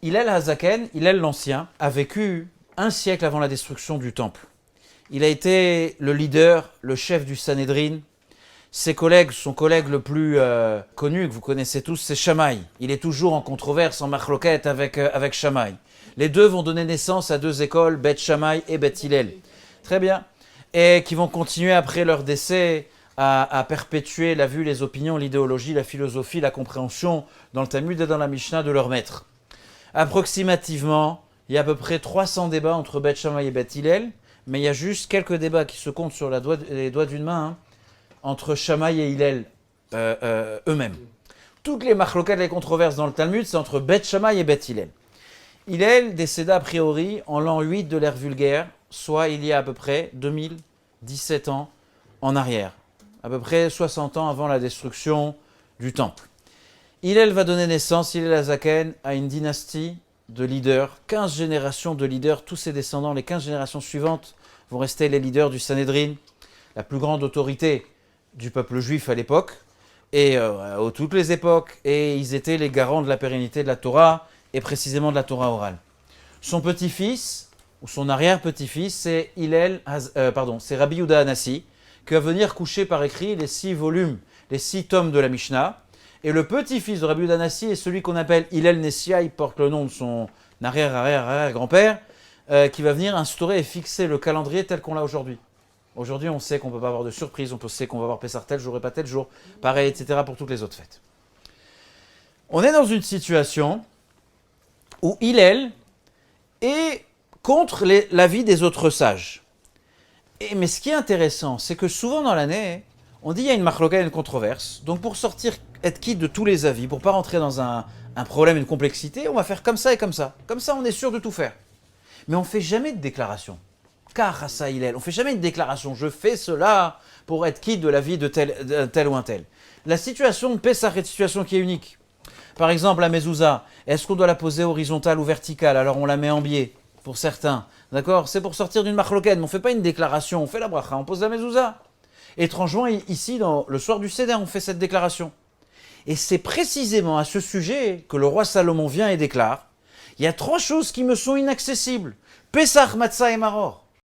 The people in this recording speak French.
Hillel Hazaken, Hillel l'Ancien, a vécu un siècle avant la destruction du temple. Il a été le leader, le chef du Sanhédrin. Ses collègues, son collègue le plus connu, que vous connaissez tous, c'est Shammai. Il est toujours en controverse, en machloket avec Shammai. Les deux vont donner naissance à deux écoles, Beth Shammai et Beth Hillel. Très bien. Et qui vont continuer après leur décès à perpétuer la vue, les opinions, l'idéologie, la philosophie, la compréhension dans le Talmud et dans la Mishnah de leur maître. Approximativement, il y a à peu près 300 débats entre Beth Shammai et Beth Hillel, mais il y a juste quelques débats qui se comptent sur les doigts d'une main entre Shammai et Hillel eux-mêmes. Toutes les machloket, les controverses dans le Talmud, c'est entre Beth Shammai et Beth Hillel. Hillel décéda a priori en l'an 8 de l'ère vulgaire, soit il y a à peu près 2017 ans en arrière, à peu près 60 ans avant la destruction du temple. Hillel va donner naissance, Hillel Hazaken, à une dynastie de leaders, 15 générations de leaders, tous ses descendants, les 15 générations suivantes vont rester les leaders du Sanhédrin, la plus grande autorité du peuple juif à l'époque, et à toutes les époques, et ils étaient les garants de la pérennité de la Torah, et précisément de la Torah orale. Son petit-fils, ou son arrière-petit-fils, c'est c'est Rabbi Yehuda Hanassi, qui va venir coucher par écrit les 6 volumes, les 6 tomes de la Mishnah. Et le petit-fils de Rabbi Yehuda Hanassi est celui qu'on appelle Hillel Nessia, il porte le nom de son arrière-arrière-arrière-grand-père, qui va venir instaurer et fixer le calendrier tel qu'on l'a aujourd'hui. Aujourd'hui, on sait qu'on ne peut pas avoir de surprise, on sait qu'on va avoir Pessah tel jour et pas tel jour, pareil, etc. pour toutes les autres fêtes. On est dans une situation où Hillel est contre l'avis des autres sages. Mais ce qui est intéressant, c'est que souvent dans l'année, on dit qu'il y a une machloka, une controverse. Donc pour sortir, être quitte de tous les avis, pour ne pas rentrer dans un problème, une complexité, on va faire comme ça et comme ça. Comme ça, on est sûr de tout faire. Mais on ne fait jamais de déclaration. Car à ça, Hillel, on ne fait jamais une déclaration. Je fais cela pour être quitte de l'avis de tel ou un tel. La situation de Pessah est une situation qui est unique. Par exemple, la mezouza, est-ce qu'on doit la poser horizontale ou verticale? Alors on la met en biais, pour certains. D'accord? C'est pour sortir d'une machloket, mais on ne fait pas une déclaration, on fait la bracha, on pose la mezouza. Étrangement, ici, le soir du Seder, on fait cette déclaration. Et c'est précisément à ce sujet que le roi Salomon vient et déclare, il y a 3 choses qui me sont inaccessibles. Pessah, Matzah et Maror.